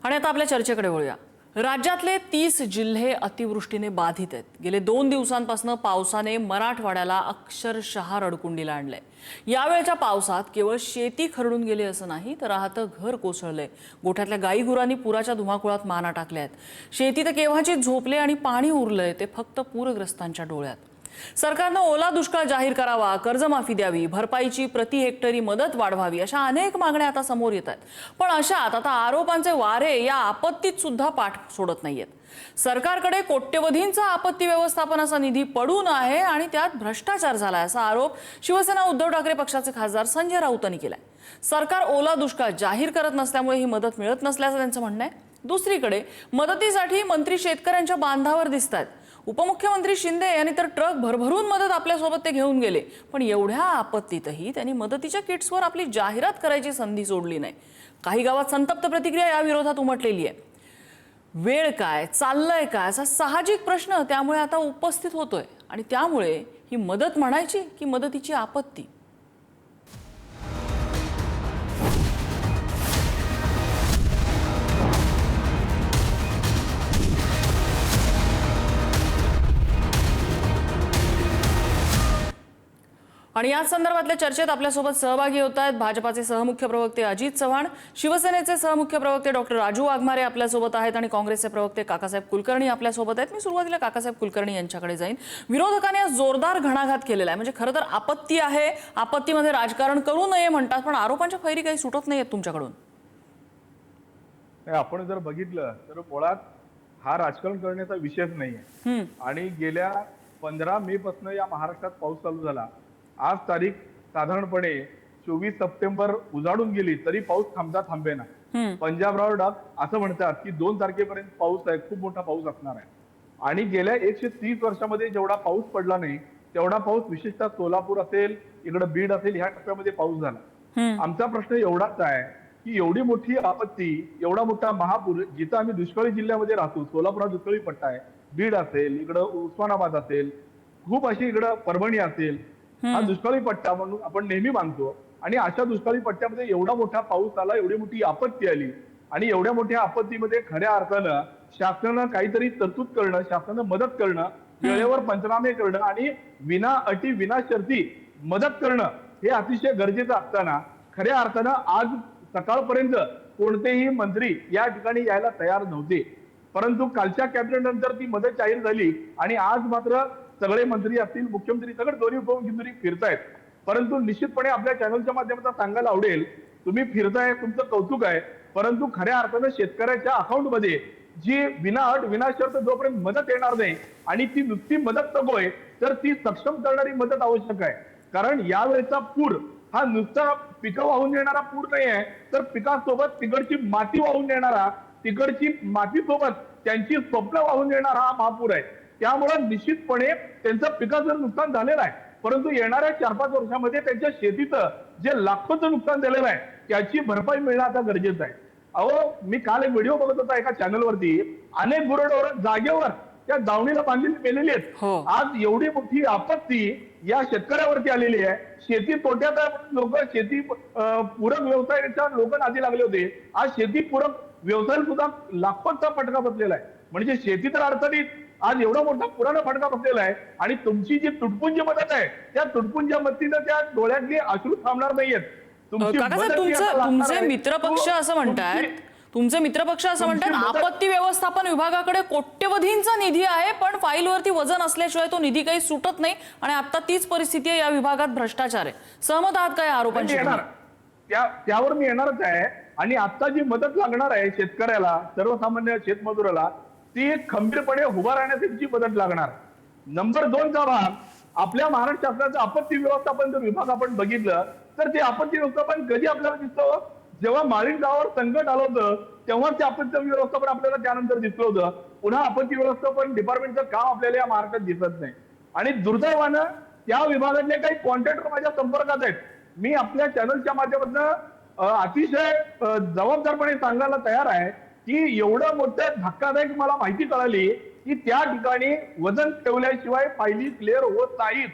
आणि आता आपल्या चर्चेकडे वळूया। राज्यातले 30 जिल्हे अतिवृष्टीने बाधित आहेत। गेले 2 दिवसांपासून पावसाने मराठवाड्याला अक्षरशः रडकुंडीला आणलंय। यावेळच्या पावसात केवळ शेती खरडून गेली असं नाही, तर राहतं घर कोसळलंय। गोठ्यातल्या गाईगुरांनी पुराच्या धुमाकुळात माना टाकल्या आहेत। शेती तर केव्हाची झोपले आणि पाणी उरलंय ते फक्त पूरग्रस्तांच्या डोळ्यात। सरकारनं ओला दुष्काळ जाहीर करावा, कर्जमाफी द्यावी, भरपाईची प्रति हेक्टरी मदत वाढवावी अशा अनेक मागण्या आता समोर येत आहेत। पण अशात आता आरोपांचे वारे या आपत्तीत सुद्धा पाठ सोडत नाहीयेत। सरकारकडे कोट्यवधींचा आपत्ती व्यवस्थापनाचा निधी पडून आहे आणि त्यात भ्रष्टाचार झालाय असा आरोप शिवसेना उद्धव ठाकरे पक्षाचे खासदार संजय राऊतांनी केलाय। सरकार ओला दुष्काळ जाहीर करत नसल्यामुळे ही मदत मिळत नसल्याचं त्यांचं म्हणणं आहे। दुसरीकडे मदतीसाठी मंत्री शेतकऱ्यांच्या बांधावर दिसतात। उपमुख्यमंत्री शिंदे यांनी तर ट्रक भरभरून मदत आपल्यासोबत ते घेऊन गेले, पण एवढ्या आपत्तीतही त्यांनी मदतीच्या किट्सवर आपली जाहिरात करायची संधी सोडली नाही। काही गावात संतप्त प्रतिक्रिया या विरोधात उमटलेली आहे। वेळ काय, चाललंय काय असा साहजिक प्रश्न त्यामुळे आता उपस्थित होतोय आणि त्यामुळे ही मदत म्हणायची की मदतीची आपत्ती। आणि याच संदर्भातल्या चर्चेत आपल्यासोबत सहभागी होत आहेत भाजपाचे सहमुख्य प्रवक्ते अजित चव्हाण, शिवसेनेचे सहमुख्य प्रवक्ते डॉक्टर राजू वाघमारे आपल्यासोबत आहेत आणि काँग्रेसचे प्रवक्ते काकासाहेब कुलकर्णी आपल्यासोबत आहेत। मी सुरुवातीला काकासाहेब कुलकर्णी यांच्याकडे जाईन। विरोधकांनी आज जोरदार घणाघात केलेला आहे। म्हणजे खरं तर आपत्ती आहे, आपत्तीमध्ये राजकारण करू नये म्हणतात, पण आरोपांच्या फैरी काही सुटत नाहीयेत तुमच्याकडून। आपण जर बघितलं तर मुळात हा राजकारण करण्याचा विषयच नाहीये। आणि गेल्या 15 मे पासून या महाराष्ट्रात पाऊस चालू झाला। आज तारीख साधारणपणे 24 सप्टेंबर उजाडून गेली तरी पाऊस थांबता थांबेना। पंजाबराव डाक असं म्हणतात की 2 तारखेपर्यंत पाऊस आहे, खूप मोठा पाऊस असणार आहे। आणि गेल्या 130 वर्षामध्ये जेवढा पाऊस पडला नाही तेवढा पाऊस विशेषतः सोलापूर असेल, इकडे बीड असेल ह्या टप्प्यामध्ये पाऊस झाला। आमचा प्रश्न एवढाच आहे की एवढी मोठी आपत्ती, एवढा मोठा महापूर, जिथं आम्ही दुष्काळी जिल्ह्यामध्ये राहतो, सोलापुरात दुष्काळी पट्टा आहे, बीड असेल, इकडं उस्मानाबाद असेल, खूप अशी इकडं परभणी असेल, हा दुष्काळी पट्टा म्हणून आपण नेहमी मानतो। आणि अशा दुष्काळी पट्ट्यामध्ये एवढा मोठा पाऊस आला, एवढी मोठी आपत्ती आली आणि एवढ्या मोठ्या आपत्तीमध्ये खऱ्या अर्थानं शासनानं काहीतरी तरतूद करणं, शासनानं मदत करणं, वेळेवर पंचनामे करणं आणि विना अटी विना शर्ती मदत करणं हे अतिशय गरजेचं असताना खऱ्या अर्थानं आज सकाळपर्यंत कोणतेही मंत्री या ठिकाणी यायला तयार नव्हते। परंतु कालच्या कॅबिनेट नंतर ती मदत जाहीर झाली आणि आज मात्र सगळे मंत्री असतील, मुख्यमंत्री, सगळे दोन्ही उपमुख्यमंत्री फिरतायत। परंतु निश्चितपणे आपल्या चॅनलच्या माध्यमातून सांगायला आवडेल, तुम्ही फिरताय, तुमचं कौतुक आहे, परंतु खऱ्या अर्थानं शेतकऱ्याच्या अकाउंटमध्ये जी विना अट विना शर्त जोपर्यंत मदत येणार नाही आणि ती नुसती मदत नकोय तर ती सक्षम करणारी मदत आवश्यक आहे। कारण यावेळेचा पूर हा नुसता पिकं वाहून येणारा पूर नाही आहे, तर पिकासोबत तिकडची माती वाहून येणारा, तिकडची मातीसोबत त्यांची स्वप्न वाहून येणारा हा महापूर आहे। त्यामुळे निश्चितपणे त्यांचं पिकाचं नुकसान झालेलं आहे, परंतु येणाऱ्या 4-5 वर्षामध्ये त्यांच्या शेतीचं जे लाखोचं नुकसान झालेलं आहे त्याची भरपाई मिळणं आता गरजेचं आहे। अहो, मी काल एक व्हिडिओ बघत होता एका चॅनलवरती, अनेक गुरढोरं जागेवर त्या दावणीला बांधलेली मेलेली आहेत। आज एवढी मोठी आपत्ती या शेतकऱ्यावरती आलेली आहे। शेती तोट्यात लोक, शेती पूरक व्यवसायाच्या लोक नादी लागले होते। आज शेती पूरक व्यवसाय सुद्धा लाखोंचा फटका बसलेला आहे। म्हणजे शेती तर अडचणीत, आज एवढा मोठा पुराणा फटका बसलेला आहे आणि तुमची जी तुटपुंजी मदत आहे त्या तुटपुंजा मदतीनं त्या डोळ्यातली अश्रू थांबणार नाहीयेत। तुमचे मित्रपक्ष असं म्हणतात, तुमचे मित्रपक्ष असं म्हणतात आपत्ती व्यवस्थापन विभागाकडे कोट्यवधींचा निधी आहे, पण फाईलवरती वजन असल्याशिवाय तो निधी काही सुटत नाही आणि आता तीच परिस्थिती आहे, या विभागात भ्रष्टाचार आहे। सहमत आहात का या आरोपांशी? त्यावर मी येणारच आहे। आणि आता जी मदत लागणार आहे शेतकऱ्याला, सर्वसामान्य शेतमजुराला, ती खंबीरपणे उभा राहण्यासाठी मदत लागणार। नंबर 2 चा भाग आपल्या महाराष्ट्र शासनाचा आपत्ती व्यवस्थापन विभाग आपण बघितलं तर ते आपत्ती व्यवस्थापन कधी आपल्याला दिसतं, जेव्हा माळीण गावावर संकट आलं होतं तेव्हा ते आपत्ती व्यवस्थापन आपल्याला त्यानंतर दिसलं होतं। पुन्हा आपत्ती व्यवस्थापन डिपार्टमेंटचं काम आपल्याला या महाराष्ट्रात दिसत नाही। आणि दुर्दैवानं त्या विभागातले काही कॉन्ट्रॅक्टर माझ्या संपर्कात आहेत। मी आपल्या चॅनलच्या माध्यमातून अतिशय जबाबदारपणे सांगायला तयार आहे की एवढं मोठं धक्कादायक मला माहिती कळाली की त्या ठिकाणी वजन ठेवल्याशिवाय फायली क्लिअर होत नाहीत।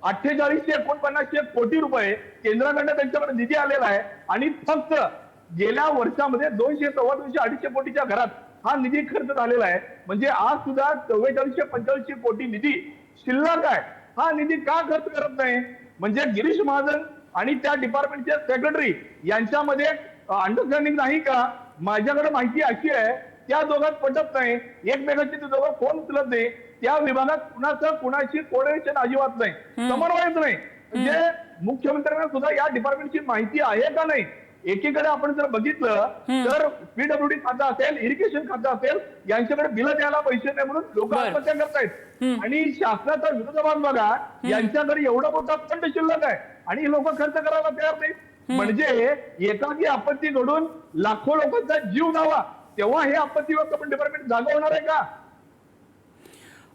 4849 कोटी रुपये केंद्राकडनं त्यांच्याकडे निधी आलेला आहे आणि फक्त गेल्या वर्षामध्ये 200, 250, 250 कोटीच्या घरात हा निधी खर्च झालेला आहे. म्हणजे आज सुद्धा 4445 कोटी निधी शिल्लक आहे. हा निधी का खर्च करत नाही? म्हणजे गिरीश महाजन आणि त्या डिपार्टमेंटचे सेक्रेटरी यांच्यामध्ये अंडरस्टँडिंग नाही का? माझ्याकडे माहिती अशी आहे त्या दोघात पटत नाही, एकमेकांचे ते दोघं फोन उचलत नाही, त्या विभागात कुणाचं कुणाशी कोऑर्डिनेशन अजिबात नाही, समन्वयच नाही. म्हणजे मुख्यमंत्र्यांना सुद्धा या डिपार्टमेंटची माहिती आहे का नाही? एकीकडे आपण जर बघितलं तर पीडब्ल्यूडी खातं असेल, इरिगेशन खातं असेल, यांच्याकडे बिलं द्यायला पैसे नाही म्हणून लोक आत्महत्या करतायत. आणि शासनाचा विरोधाभास बघा, यांच्याकडे एवढा मोठा फंड शिल्लक आहे आणि हे लोक खर्च करायला तयार नाहीत. म्हणजे एखादी आपत्ती घडून लाखो लोकांचा जीव जावा तेव्हा हे आपत्ती व्यवस्थापन डिपार्टमेंट जागा होणार आहे का?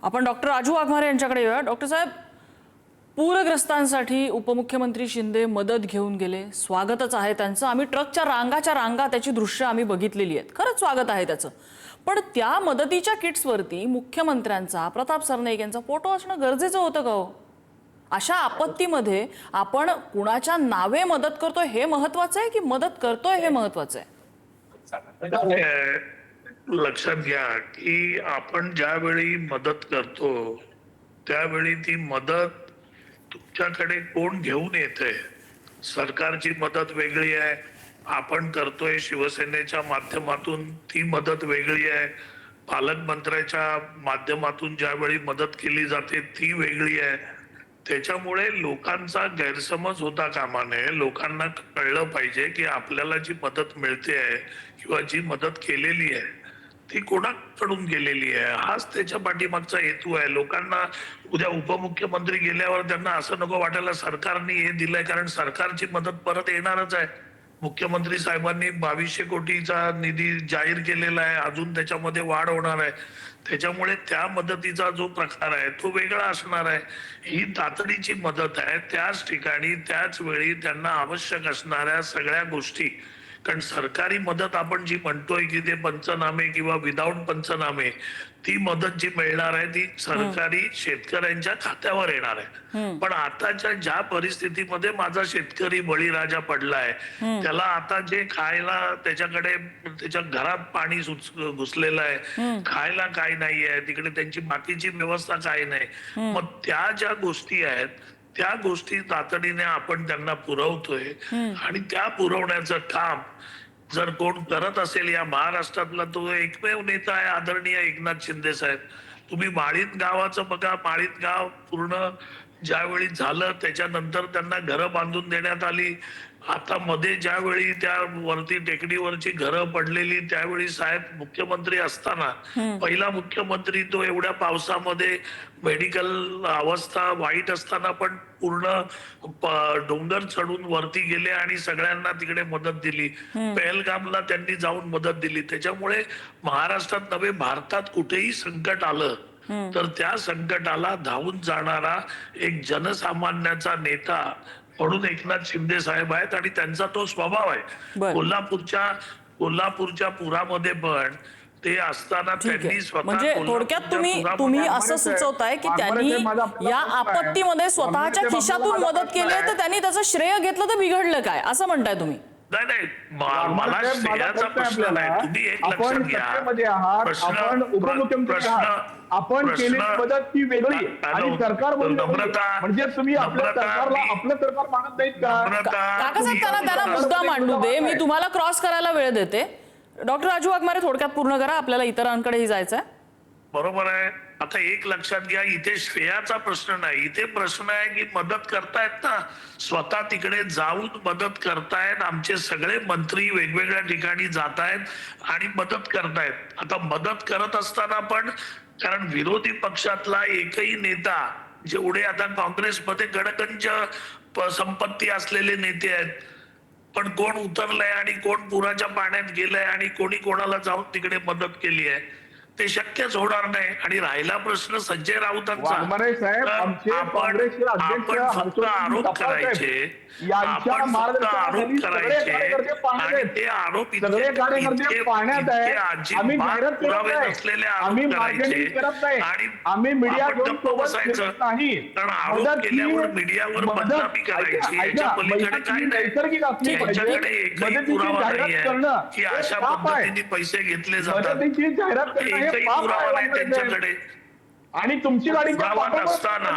आपण डॉक्टर राजू वाघमारे यांच्याकडे येऊया. डॉक्टर साहेब, पूरग्रस्तांसाठी उपमुख्यमंत्री शिंदे मदत घेऊन गेले, स्वागतच आहे त्यांचं. आम्ही ट्रकच्या रांगा त्याची दृश्य आम्ही बघितलेली आहेत, खरंच स्वागत आहे त्याचं. पण त्या मदतीच्या किट्सवरती मुख्यमंत्र्यांचा, प्रताप सरनाईक यांचा फोटो असणं गरजेचं होतं का हो? अशा आपत्तीमध्ये आपण कुणाच्या नावे मदत करतोय हे महत्वाचं आहे की मदत करतोय हे महत्वाचं आहे? लक्षात घ्या की आपण ज्यावेळी मदत करतो त्यावेळी ती मदत तुमच्याकडे कोण घेऊन येते. सरकारची मदत वेगळी आहे, आपण करतोय शिवसेनेच्या माध्यमातून ती मदत वेगळी आहे, पालकमंत्र्याच्या माध्यमातून ज्यावेळी मदत केली जाते ती वेगळी आहे. त्याच्यामुळे लोकांचा गैरसमज होता कामा नये. लोकांना कळलं पाहिजे की आपल्याला जी मदत मिळते आहे किंवा जी मदत केलेली आहे ती कोणाकडून गेलेली आहे, हाच त्याच्या पाठीमागचा हेतू आहे. लोकांना उद्या उपमुख्यमंत्री गेल्यावर त्यांना असं नको वाटायला सरकारने हे दिलंय, कारण सरकारची मदत परत येणारच आहे. मुख्यमंत्री साहेबांनी 2200 कोटीचा निधी जाहीर केलेला आहे, अजून त्याच्यामध्ये वाढ होणार आहे. त्याच्यामुळे त्या मदतीचा जो प्रकार आहे तो वेगळा असणार आहे. ही तातडीची मदत आहे, त्याच ठिकाणी त्याच वेळी त्यांना आवश्यक असणाऱ्या सगळ्या गोष्टी. कारण सरकारी मदत आपण जी म्हणतोय की ते पंचनामे किंवा विदाऊट पंचनामे, ती मदत जी मिळणार आहे ती सरकारी शेतकऱ्यांच्या खात्यावर येणार आहे. पण आताच्या ज्या परिस्थितीमध्ये माझा शेतकरी बळीराजा पडलाय, त्याला आता जे खायला त्याच्याकडे त्याच्या घरात पाणी घुसलेलं आहे, खायला काय नाहीये, तिकडे त्यांची बाकीची व्यवस्था काय नाही. मग त्या ज्या गोष्टी आहेत त्या गोष्टी तातडीने आपण त्यांना पुरवतोय आणि त्या पुरवण्याचं काम जर कोण करत असेल या महाराष्ट्रातला तो एकमेव नेता आहे आदरणीय एकनाथ शिंदे साहेब. तुम्ही माळीत गावाचं बघा, माळीत गाव पूर्ण ज्यावेळी झालं त्याच्यानंतर त्यांना घरं बांधून देण्यात आली. आता मध्ये ज्यावेळी त्या वरती टेकडीवरची घरं पडलेली त्यावेळी साहेब मुख्यमंत्री असताना, पहिला मुख्यमंत्री तो एवढ्या पावसामध्ये मेडिकल अवस्था वाईट असताना पण पूर्ण डोंगर चढून वरती गेले आणि सगळ्यांना तिकडे मदत दिली. पहलगामला त्यांनी जाऊन मदत दिली. त्याच्यामुळे महाराष्ट्रात नव्हे भारतात कुठेही संकट आलं तर त्या संकटाला धावून जाणारा एक जनसामान्याचा नेता म्हणून एकनाथ शिंदे साहेब आहेत आणि त्यांचा तो स्वभाव आहे. कोल्हापूरच्या पुरामध्ये पण ते असताना त्यांनी स्वतः, म्हणजे थोडक्यात तुम्ही असं सुचवताय की त्यांनी या आपत्तीमध्ये स्वतःच्या खिशातून मदत केली आहे, तर त्यांनी त्याचं श्रेय घेतलं तर बिघडलं काय असं म्हणताय तुम्ही? नाही, मला श्रेयाचा प्रश्न नाही. तुम्ही एक लक्षात घ्या, आपण केलेली मदत ती वेगळी आणि सरकार म्हणजे तुम्ही आपल्या सरकारला आपलं सरकार मानत नाहीत का? काकासाहेब, त्यांना मुद्दा मांडू दे, मी तुम्हाला क्रॉस करायला वेळ देते. डॉक्टर राजू वाघमारे, थोडक्यात पूर्ण करा, आपल्याला इतरांकडेही जायचंय. बरोबर आहे. आता एक लक्षात घ्या, इथे श्रेयाचा प्रश्न नाही, इथे प्रश्न आहे की मदत करतायत ना, स्वतः तिकडे जाऊन मदत करतायत. आमचे सगळे मंत्री वेगवेगळ्या ठिकाणी जात आहेत आणि मदत करतायत. आता मदत करत असताना पण, कारण विरोधी पक्षातला एकही नेता, जेवढे आता काँग्रेसमध्ये गडगंज संपत्ती असलेले नेते आहेत, पण कोण उतरलंय आणि कोण पुराच्या पाण्यात गेलंय आणि कोणी कोणाला जाऊन तिकडे मदत केली आहे. ते शक्यच होणार नाही. आणि राहिला प्रश्न संजय राऊतांचा, वाघमारे साहेब, तर आमचे आपण काँग्रेसचे अध्यक्ष आपण फक्त हर्षवर्धन आरोप सपकाळ साहेब करायचे, यांच्या आपण फक्त मार्गदर्शनाखाली आरोप सगळे करायचे कार्यकर्ते पाहण्यात आणि आहेत. ते आरोप सगळे कार्यकर्ते पाहण्यात आहे. आम्ही जाहिरात करत पुरावे नाही, नसलेले आम्ही आरोप मार्केटिंग करायचे करत नाही, आणि आम्ही मीडिया आपण घेऊन गप्प सोबत बसायचं. फिरत नाही. कारण आरोप मदत ही केल्यावर मीडियावर बदनामी करायची, याच्या पलीकडे मदत काय ही नाही. नैसर्गिक असली पाहिजे. त्यांच्याकडे एकही मदतीची पुरावा जाहिरात नाहीये करणं की हे अशा पाप आहे. पद्धतीने पैसे घेतले जातात. मदतीची जाहिरात करणं हे एकही पाप पुरावा आहे नाही वाघमारे साहेब. त्यांच्याकडे. आणि तुमची गाडी पुरावा नसताना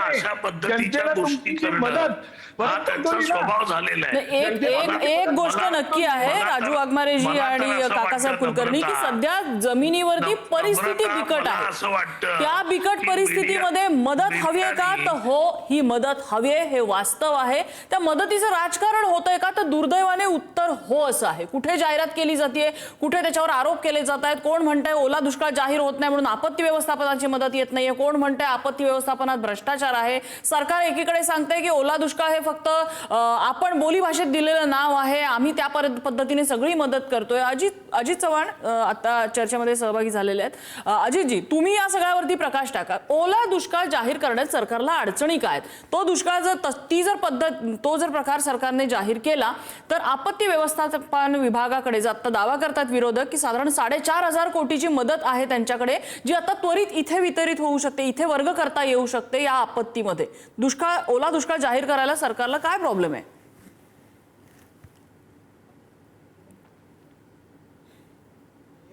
अशा पद्धतीच्या गोष्टी करणं हा त्यांचा स्वभाव झालेला नाही, आहे. एक गोष्ट नक्की आहे राजू वाघमारेजी आणि काकासाहेब कुलकर्णी की सध्या जमिनीवरती परिस्थिती बिकट आहे. असं वाटतं त्या बिकट परिस्थितीमध्ये मदत हवी आहे का? तर हो, ही मदत हवी आहे, हे वास्तव आहे. त्या मदतीचं राजकारण होतंय का? तर दुर्दैवाने उत्तर हो असं आहे. कुठे जाहिरात केली जाते, कुठे त्याच्यावर आरोप केले जात आहेत. कोण म्हणतंय ओला दुष्काळ जाहीर होत नाही म्हणून आपत्ती व्यवस्थापनाची मदत येत नाहीये, कोण म्हणतंय आपत्ती व्यवस्थापनात भ्रष्टाचार आहे. सरकार एकीकडे सांगतंय की ओला दुष्काळ हे फक्त आपण बोलीभाषेत दिलेलं नाव आहे, आम्ही त्या पद्धतीने सगळी मदत करतोय. अजित चव्हाण आता चर्चेमध्ये सहभागी झालेले आहेत. अजितजी, तुम्ही या सगळ्यावरती प्रकाश टाका. ओला दुष्काळ जाहीर करण्यात सरकारला अडचणी काय आहेत? तो दुष्काळ तो जर प्रकार सरकारने जाहीर केला तर आपत्ती व्यवस्थापन विभागाकडे आता दावा करतात विरोधक की साधारण 4,500 कोटीची मदत आहे त्यांच्याकडे, जी आता त्वरित इथे वितरित होऊ शकते, इथे वर्ग करता येऊ शकते. या आपत्तीमध्ये ओला दुष्काळ जाहीर करायला सरकारला काय प्रॉब्लेम आहे?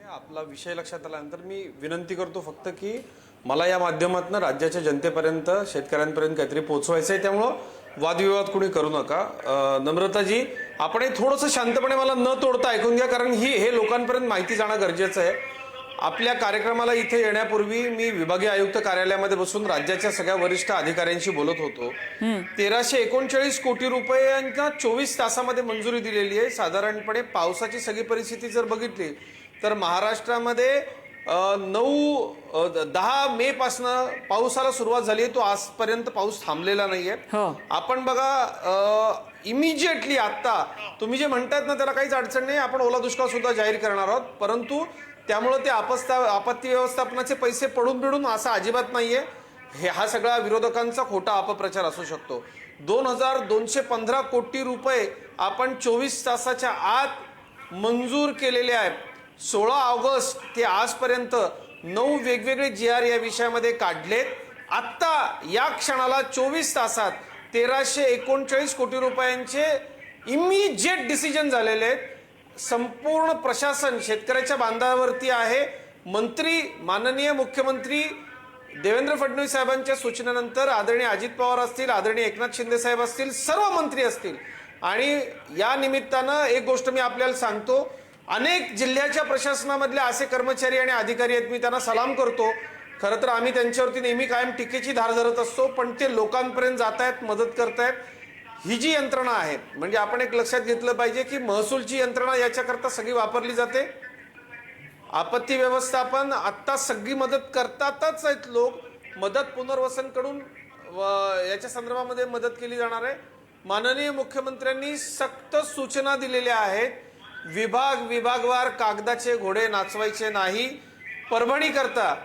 आपला विषय लक्षात आल्यानंतर मी विनंती करतो फक्त की मला या माध्यमातून राज्याच्या जनतेपर्यंत, शेतकऱ्यांपर्यंत काहीतरी पोहोचवायचं आहे. त्यामुळं वादविवाद कोणी करू नका. नम्रताजी, आपण हे थोडंसं शांतपणे मला न तोडता ऐकून घ्या, कारण ही लोकांपर्यंत माहिती जाणं गरजेचं आहे. आपल्या कार्यक्रमाला इथे येण्यापूर्वी मी विभागीय आयुक्त कार्यालयामध्ये बसून राज्याच्या सगळ्या वरिष्ठ अधिकाऱ्यांशी बोलत होतो. 1,339 कोटी रुपयांना 24 तासामध्ये मंजुरी दिलेली आहे. साधारणपणे पावसाची सगळी परिस्थिती जर बघितली तर महाराष्ट्रामध्ये 10 मे पासनं पावसाला सुरुवात झाली आहे. तो आजपर्यंत पाऊस थांबलेला नाहीये. आपण बघा, इमिजिएटली आता तुम्ही जे म्हणतात ना त्याला काहीच अडचण नाही, आपण ओला दुष्काळ सुद्धा जाहीर करणार आहोत. परंतु त्यामुळे ते आपत्ती व्यवस्थापनाचे पैसे पडून बिडून असं अजिबात नाहीये. हा सगळा विरोधकांचा खोटा अपप्रचार असू शकतो. 2,215 कोटी रुपये आपण 24 तासाच्या आत मंजूर केलेले आहेत. 16 ऑगस्ट ते आजपर्यंत 9 वेगवेगळे GR या विषयामध्ये काढलेत. आत्ता या क्षणाला 24 तासात 1,339 कोटी रुपयांचे इमिजिएट डिसिजन झालेले आहेत. संपूर्ण प्रशासन शेतकऱ्याच्या बांधावरती आहे. मंत्री, माननीय मुख्यमंत्री देवेंद्र फडणवीस साहेबांच्या सूचनेनंतर आदरणीय अजित पवार असतील, आदरणीय एकनाथ शिंदे साहेब असतील, सर्व मंत्री असतील. आणि या निमित्तानं एक गोष्ट मी आपल्याला सांगतो, अनेक जिल्ह्याच्या प्रशासनामधले असे कर्मचारी आणि अधिकारी आहेत, मी त्यांना सलाम करतो. खरं तर आम्ही त्यांच्यावरती नेहमी कायम टीकेची धार धरत असतो, पण ते लोकांपर्यंत जात आहेत, मदत करतायत. ही जी यंत्रणा आहे, म्हणजे आपण एक लक्षात घेतलं पाहिजे की महसूलची यंत्रणा याच्याकरता सगळी वापरली जाते. आपत्ती व्यवस्थापन आत्ता सगळी मदत करतातच आहेत लोक. मदत पुनर्वसन कडून याच्या संदर्भामध्ये मदत केली जाणार आहे. माननीय मुख्यमंत्र्यांनी सक्त सूचना दिलेल्या आहेत. विभागवार कागदाचे घोडे नाचवायचे नाही. परभणी करता,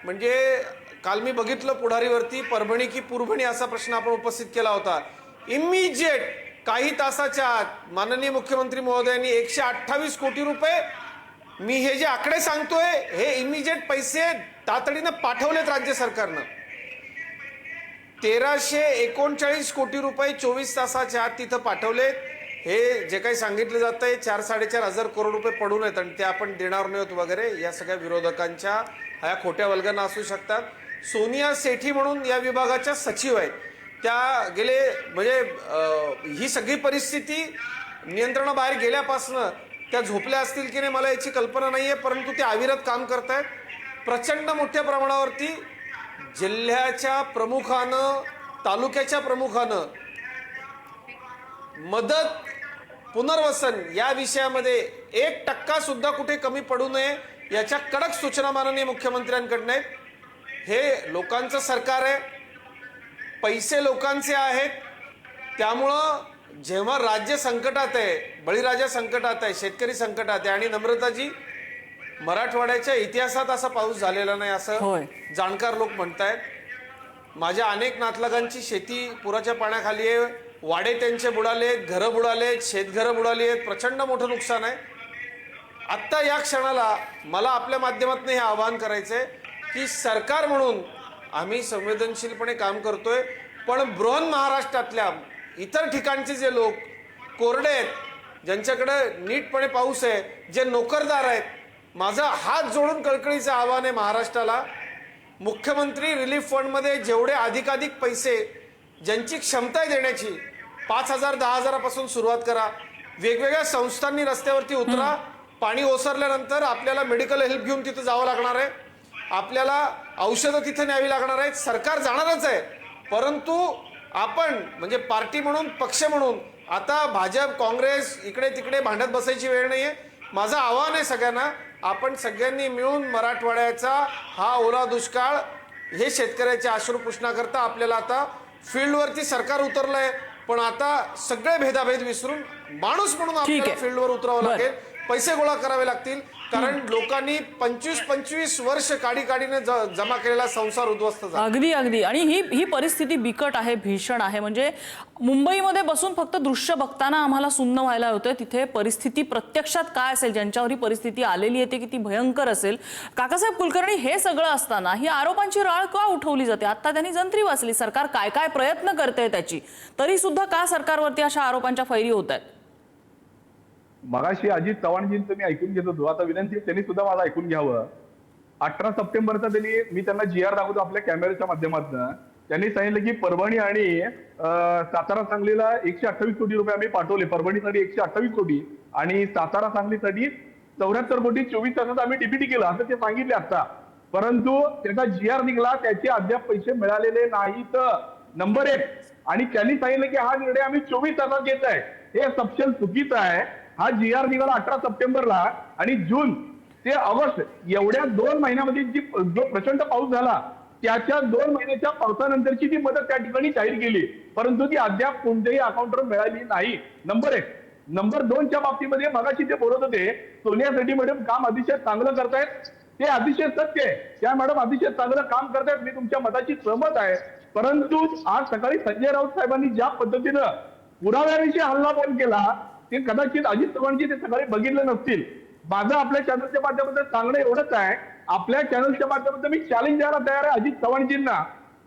म्हणजे काल मी बघितलं पुढारीवरती, परभणी की पुरभणी असा प्रश्न आपण उपस्थित केला होता. इमिजिएट काही तासाच्या आत माननीय मुख्यमंत्री महोदयांनी 128 कोटी रुपये, मी हे जे आकडे सांगतोय हे इमिजिएट पैसे तातडीनं पाठवलेत राज्य सरकारनं. 1,339 कोटी रुपये 24 तासाच्या आत तिथं पाठवलेत. हे जे काही सांगितलं जातंय 4-4.5 हजार करोड रुपये पडून आहेत आणि ते आपण देणार नाही वगैरे, या सगळ्या विरोधकांच्या ह्या खोट्या वल्गना असू शकतात. सोनिया सेठी म्हणून या विभागाच्या सचिव आहेत, त्या गेले म्हणजे ही सगळी परिस्थिती नियंत्रणाबाहेर गेल्यापासनं त्या झोपल्या असतील की नाही मला याची कल्पना नाहीये, परंतु ते अविरत काम करतायत. प्रचंड मोठ्या प्रमाणावरती जिल्ह्याच्या प्रमुखानं, तालुक्याच्या प्रमुखानं मदत पुनर्वसन या विषयामध्ये 1% सुद्धा कुठे कमी पडू नये याच्या कडक सूचना माननीय मुख्यमंत्र्यांकडनं आहेत. हे लोकांचं सरकार आहे, पैसे लोकांचे आहेत. त्यामुळं जेव्हा राज्य संकटात आहे, बळीराजा संकटात आहे, शेतकरी संकटात आहे, आणि नम्रताजी मराठवाड्याच्या इतिहासात असा पाऊस झालेला नाही असं होय. जाणकार लोक म्हणतायत. माझ्या अनेक नातलगांची शेती पुराच्या पाण्याखाली आहे, वाडे त्यांचे बुडालेत, घरं बुडालेत, शेतघरं बुडाली आहेत, प्रचंड मोठं नुकसान आहे. आत्ता या क्षणाला मला आपल्या माध्यमातून हे आवाहन करायचंय की सरकार म्हणून आम्ही संवेदनशीलपणे काम करतोय, पण बृहन महाराष्ट्रातल्या इतर ठिकाणचे जे लोक कोरडे आहेत, ज्यांच्याकडे नीटपणे पाऊस आहे, जे नोकरदार आहेत, माझा हात जोडून कळकळीचं आव्हान आहे महाराष्ट्राला, मुख्यमंत्री रिलीफ फंडमध्ये जेवढे अधिकाधिक पैसे ज्यांची क्षमता आहे देण्याची 5,000 10,000पासून सुरुवात करा. वेगवेगळ्या संस्थांनी रस्त्यावरती उतरा. पाणी ओसरल्यानंतर आपल्याला मेडिकल हेल्प घेऊन तिथं जावं लागणार आहे, आपल्याला औषधं तिथे न्यावी लागणार आहेत. सरकार जाणारच आहे, परंतु आपण म्हणजे पार्टी म्हणून, पक्ष म्हणून आता भाजप काँग्रेस इकडे तिकडे भांडत बसायची वेळ नाहीये. माझं आव्हान आहे सगळ्यांना, आपण सगळ्यांनी मिळून मराठवाड्याचा हा ओला दुष्काळ, हे शेतकऱ्याचे अश्रू पुसण्याकरता आपल्याला आता फील्डवरती सरकार उतरलंय, पण आता सगळे भेदाभेद विसरून माणूस म्हणून आपल्याला फील्डवर उतरावं लागेल. पैसे गोळा करावे लागतील, कारण लोकांनी 25-25 वर्ष काडीने जमा केलेला संसार उद्ध्वस्त झाला. अगदी अगदी. आणि ही परिस्थिती बिकट आहे, भीषण आहे. म्हणजे मुंबईमध्ये बसून फक्त दृश्य बघताना आम्हाला सुन्न व्हायला होतं. तिथे परिस्थिती प्रत्यक्षात काय असेल, ज्यांच्यावर ही परिस्थिती आलेली आहे ते किती भयंकर असेल. काकासाहेब कुलकर्णी, हे सगळं असताना ही आरोपांची राळ का उठवली जाते? आता त्यांनी जंत्री वाचली, सरकार काय काय प्रयत्न करते त्याची, तरी सुद्धा का सरकारवरती अशा आरोपांच्या फैरी होत आहेत? मगाशी अजित चव्हाणजींचं मी ऐकून घेत होतो, आता विनंती त्यांनी सुद्धा मला ऐकून घ्यावं. 18 सप्टेंबरचा मी त्यांना GR दाखवतो आपल्या कॅमेऱ्याच्या माध्यमातून. त्यांनी सांगितलं की परभणी आणि सातारा सांगलीला 128 कोटी रुपये आम्ही पाठवले. परभणीसाठी 128 कोटी आणि सातारा सांगलीसाठी 74 कोटी 24 तासात आम्ही डीपीटी केलं, असं ते सांगितले आता. परंतु त्याचा GR निघाला, त्याचे अद्याप पैसे मिळालेले नाहीत. नंबर 1. आणि त्यांनी सांगितलं की हा निर्णय आम्ही 24 तासात घेत आहे. हे सपशेल चुकीचं आहे. हा GR निघाला 18 सप्टेंबरला आणि जून ते ऑगस्ट एवढ्या 2 महिन्यामध्ये जो प्रचंड पाऊस झाला, त्याच्या 2 महिन्याच्या पावसानंतरची ती मदत त्या ठिकाणी जाहीर केली, परंतु ती अद्याप कोणत्याही अकाउंटवर मिळाली नाही. नंबर 1. नंबर 2च्या बाबतीमध्ये मगाशी ते बोलत होते, सोनिया रेड्डी मॅडम काम अतिशय चांगलं करतायत. ते अतिशय सत्य आहे, त्या मॅडम अतिशय चांगलं काम करतायत, मी तुमच्या मताची सहमत आहे. परंतु आज सकाळी संजय राऊत साहेबांनी ज्या पद्धतीनं पुराव्याविषयी हल्लाबोल केला, ते कदाचित अजित चव्हाणजी ते सकाळी बघितलं नसतील. माझं आपल्या चॅनलच्या माध्यमातून सांगणं एवढंच आहे, आपल्या चॅनलच्या माध्यमातून मी चॅलेंज द्यायला तयार आहे अजित चव्हाणजींना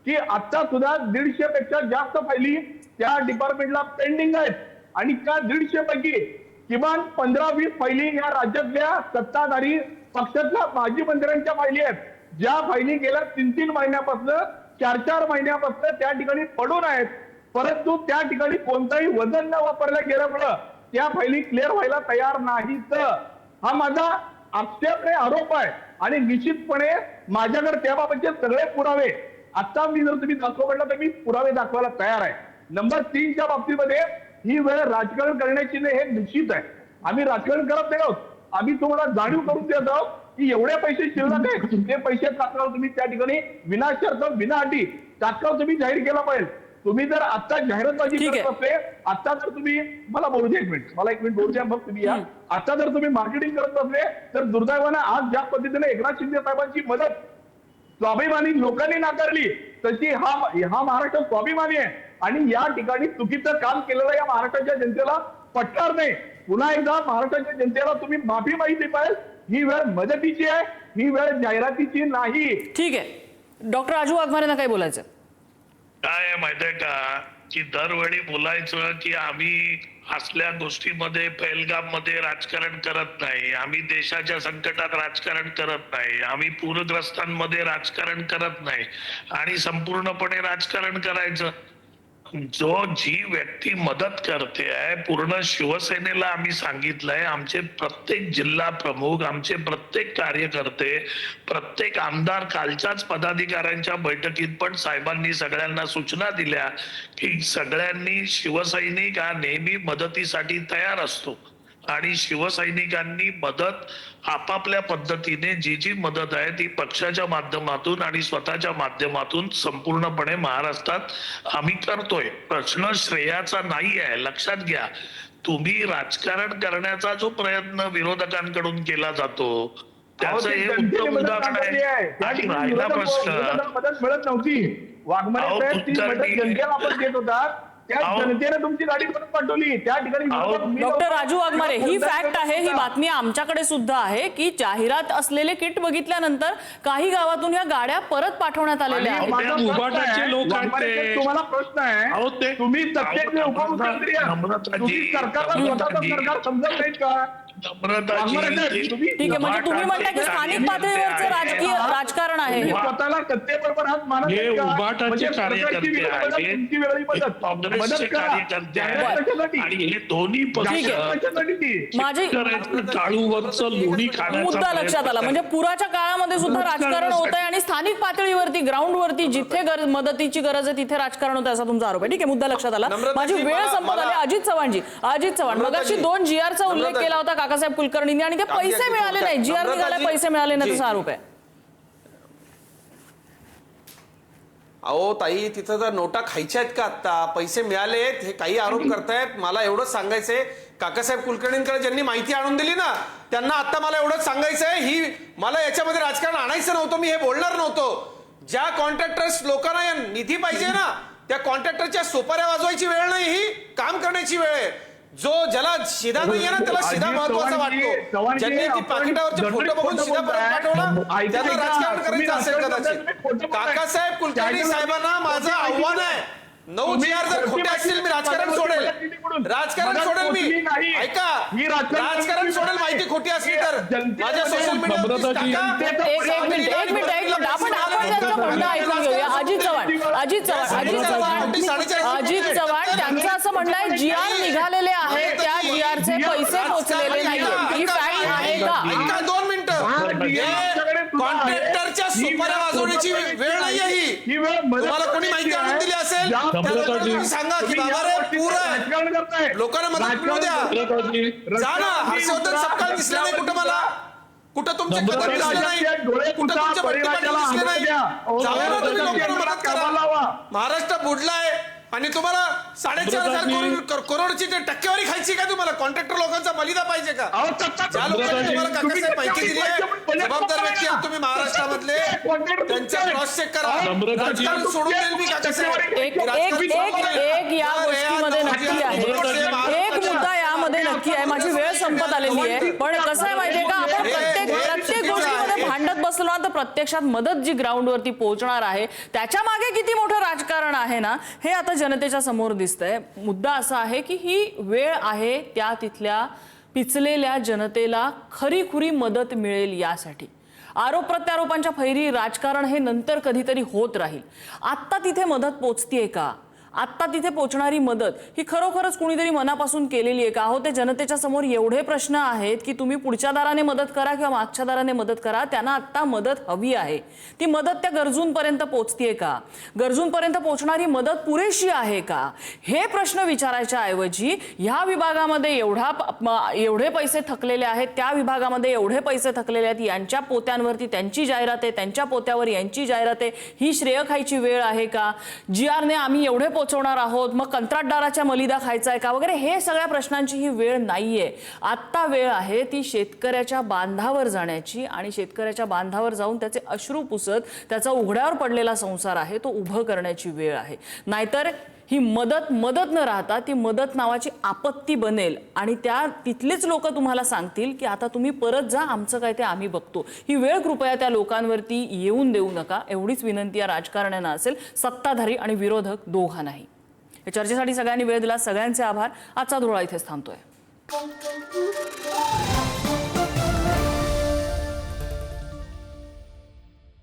की आता सुद्धा 150 पेक्षा जास्त फायली त्या डिपार्टमेंटला पेंडिंग आहेत आणि त्या 150 पैकी किमान 15-20 फायली या राज्यातल्या सत्ताधारी पक्षातल्या माजी मंत्र्यांच्या फायली आहेत, ज्या फायली गेल्या 3-3 महिन्यापासून 4-4 महिन्यापासून त्या ठिकाणी पडून आहेत, परंतु त्या ठिकाणी कोणताही वजन न वापरल्या गेल्यामुळं त्या फायली क्लिअर व्हायला तयार नाहीत. हा माझा आक्षेप आहे, आरोप आहे आणि निश्चितपणे माझ्याकडे त्याबाबतचे सगळे पुरावे आता मी जर तुम्ही दाखवला तर मी पुरावे दाखवायला तयार आहे. नंबर 3च्या बाबतीमध्ये ही वेळ राजकारण करण्याची नाही, हे निश्चित आहे. आम्ही राजकारण करत नाही आहोत, आम्ही तुम्हाला जाणीव करून देत आहोत की एवढे पैसे शिल्लक आहेत, ते पैसे तात्काळ तुम्ही त्या ठिकाणी विनाशर्त विनाअटी तात्काळ तुम्ही जाहीर केला पाहिजे. तुम्ही जर आता जाहिरातबाजी करत असले, आता जर तुम्ही मला बोलू द्या 1 मिनिट, मला 1 मिनिट बोलू द्या, मग तुम्ही या. आता जर तुम्ही मार्केटिंग करत असले तर दुर्दैवानं आज ज्या पद्धतीने एकनाथ शिंदे साहेबांची मदत स्वाभिमानी लोकांनी नाकारली, तशी हा महाराष्ट्र स्वाभिमानी आहे आणि या ठिकाणी चुकीचं काम केलेलं या महाराष्ट्राच्या जनतेला पटणार नाही. पुन्हा एकदा महाराष्ट्राच्या जनतेला तुम्ही माफी माहिती पाहिजे. ही वेळ मदतीची आहे, ही वेळ जाहिरातीची नाही. ठीक आहे. डॉक्टर राजू वाघमारेंना काय बोलायचं? काय आहे माहितीये का की दरवेळी बोलायचं की आम्ही असल्या गोष्टीमध्ये पहलगाम मध्ये राजकारण करत नाही, आम्ही देशाच्या संकटात राजकारण करत नाही, आम्ही पूरग्रस्तांमध्ये राजकारण करत नाही आणि संपूर्णपणे राजकारण करायचं. जी व्यक्ती मदत करते आहे, पूर्ण शिवसेनेला आम्ही सांगितलंय, आमचे प्रत्येक जिल्हा प्रमुख, आमचे प्रत्येक कार्यकर्ते, प्रत्येक आमदार, कालच्याच पदाधिकाऱ्यांच्या बैठकीत पण साहेबांनी सगळ्यांना सूचना दिल्या की सगळ्यांनी, शिवसैनिक हा नेहमी मदतीसाठी तयार असतो आणि शिवसैनिकांनी मदत आपापल्या पद्धतीने जी मदत आहे ती पक्षाच्या माध्यमातून आणि स्वतःच्या माध्यमातून संपूर्णपणे महाराष्ट्रात आम्ही करतोय. प्रश्न श्रेयाचा नाही आहे, लक्षात घ्या. तुम्ही राजकारण करण्याचा जो प्रयत्न विरोधकांकडून केला जातो त्याचं हे उत्तम उदाहरण आहे. आणि राहिला प्रश्न, मदत मिळत नव्हती. वाघमारे साहेब ती मदत जनतेला आपण देत होता, त्या जनतेने तुमची गाडी परत पाठवली. त्या ठिकाणी डॉक्टर राजू वाघमारे, ही फॅक्ट आहे, ही बातमी आमच्याकडे सुद्धा आहे की जाहिरात असलेले किट बघितल्यानंतर काही गावातून या गाड्या परत पाठवण्यात आलेल्या आहेत. तुम्हाला प्रश्न आहे, तुम्ही सत्तेचे उपमुख्यमंत्री आहात, तुम्ही सरकारला स्वतःचं सरकार समजत नाहीत का? ठीक आहे, म्हणजे तुम्ही म्हणता की स्थानिक पातळीवरचं राजकीय राजकारण आहे. स्वतःला सत्तेबरोबर हात मानत हे नाहीत का? उभाटाचे म्हणजे कार्यकर्ते सरकारची आहेत, तुमची वेगळी मदत काँग्रेसचे करा. कार्यकर्ते जाहिरात कशासाठी? आणि हे दोन्ही पक्ष कशासाठी ती? माझी टाळूवरचं लोणी खाण्याचा मुद्दा लक्षात आला. म्हणजे पुराच्या काळामध्ये सुद्धा राजकारण होत आहे आणि स्थानिक पातळीवरती ग्राउंडवरती जिथे मदतीची गरज आहे तिथे राजकारण होतं असा तुमचा आरोप आहे. ठीक आहे, मुद्दा लक्षात आला. माझी वेळ संपत आली. अजित चव्हाण मगाशी 2 GR चा उल्लेख केला होता काकासाहेब कुलकर्णींनी आणि ते पैसे मिळाले नाही. GR निघाला, पैसे मिळाले नाही असा आरोप आहे. अहो ताई, तिथं तर नोटा खायच्या आहेत का? आता पैसे मिळालेत हे काही आरोप करतायत. मला एवढंच सांगायचंय, काकासाहेब कुलकर्णींकडे ज्यांनी माहिती आणून दिली ना त्यांना आता मला एवढंच सांगायचंय, ही मला याच्यामध्ये राजकारण आणायचं नव्हतं, मी हे बोलणार नव्हतो. ज्या कॉन्ट्रॅक्टर्स लोकांना निधी पाहिजे ना त्या कॉन्ट्रॅक्टरच्या सोपाऱ्या वाजवायची वेळ नाही, ही काम करण्याची वेळ आहे. ज्याला शिदा नाहीये ना त्याला शिदा महत्वाचा वाटतो. ज्यांनी ती पाकिटावरचे फोटो बघून शिदा परत पाठवला त्यांना राजकारण करायचं असेल कदाचित. काकासाहेब कुलकर्णी साहेबांना माझं आव्हान आहे, 9 GR जर खोटे असतील मी राजकारण सोडेल. मी ऐका, राजकारण सोडेल माहिती खोटी असली तर. माझ्या सोशल मीडियावर एक मिनिट आपण त्यांचं म्हणणं ऐकून घेऊया. अजित चव्हाण त्यांचं असं म्हणणं आहे, GR निघालेले आहेत, त्या GRचे पैसे पोहोचलेले नाहीये. ही फॅक्ट आहे का? ऐका 2 मिनिटं. कॉन्ट्रॅक्टरच्या सुपाऱ्या वाजवण्याची वेळ नाहीये ही. तुम्हाला कोणी माहिती आणून दिली असेल तुम्ही सांगा की बाबा रे पूर्ण लोकांना मदत मिळू द्या. जा ना, हर्षवर्धन सपकाळ दिसले नाही कुठं मला, कुठं तुमचे कदम दिसले नाही, कुठं तुमचे बंटी पाटील दिसले नाही. जाऊया ना तुम्ही, लोकांना मदत करा. महाराष्ट्र बुडलाय आणि तुम्हाला 4,500 करोडची टक्केवारी खायची का? तुम्हाला कॉन्ट्रॅक्टर लोकांचा बलिदा पाहिजे का? ज्या लोकांनी तुम्हाला काकासाहेब माहिती दिली आहे, जबाबदार व्यक्ती आहात तुम्ही महाराष्ट्रामधले, त्यांचा क्रॉस चेक करा. राजकारण सोडून देईल मी काकासाहेब. एक या गोष्टीमध्ये नक्की आहे, एक मुद्दा यामध्ये नक्की आहे. माझी वेळ संपत आलेली आहे, पण कसं आहे माहितीये का, आपण प्रत्येक गोष्टीमध्ये भांडत बसलो ना तर प्रत्यक्षात मदत जी ग्राउंडवरती पोहोचणार आहे त्याच्या मागे किती मोठं राजकारण आहे ना हे आता जनतेच्या समोर दिसतंय. मुद्दा असा आहे की ही वेळ आहे त्या तिथल्या पिचलेल्या जनतेला खरीखुरी मदत मिळेल यासाठी. आरोप प्रत्यारोपांच्या फैरी राजकारण हे नंतर कधीतरी होत राहील. आत्ता तिथे मदत पोचतीये का? आत्ता तिथे पोचणारी मदत ही खरोखरच कुणीतरी मनापासून केलेली आहे का? हो, ते जनतेच्या समोर एवढे प्रश्न आहेत की तुम्ही पुढच्या दाराने मदत करा किंवा मागच्या दाराने मदत करा, त्यांना आत्ता मदत हवी आहे. ती मदत त्या गरजूंपर्यंत पोचतीये का? गरजूंपर्यंत पोचणारी मदत पुरेशी आहे का? हे प्रश्न विचारायच्या ऐवजी ह्या विभागामध्ये एवढे पैसे थकलेले आहेत, त्या विभागामध्ये एवढे पैसे थकलेले आहेत, यांच्या पोत्यांवरती त्यांची जाहिरात आहे, त्यांच्या पोत्यावर यांची जाहिरात आहे, ही श्रेय खायची वेळ आहे का? GRने आम्ही एवढे पोहोचवणार आहोत, मग कंत्राटदाराच्या मलिदा खायचा आहे का वगैरे, हे सगळ्या प्रश्नांची ही वेळ नाहीये. आत्ता वेळ आहे ती शेतकऱ्याच्या बांधावर जाण्याची आणि शेतकऱ्याच्या बांधावर जाऊन त्याचे अश्रू पुसत त्याचा उघड्यावर पडलेला संसार आहे तो उभं करण्याची वेळ आहे. नाहीतर ही मदत न राहता ती मदत नावाची आपत्ती बनेल आणि तिथलीच लोक तुम्हाला सांगतील की आता तुम्ही परत जा, आमचं काय ते आम्ही बघतो. ही वेळ कृपया त्या लोकांवरती येऊन देऊ नका, एवढीच विनंती या राजकारण्यांना असेल, सत्ताधारी आणि विरोधक दोघांनाही. या चर्चेसाठी सगळ्यांनी वेळ दिला, सगळ्यांचे आभार. आजचा धुळा इथेच थांबतोय.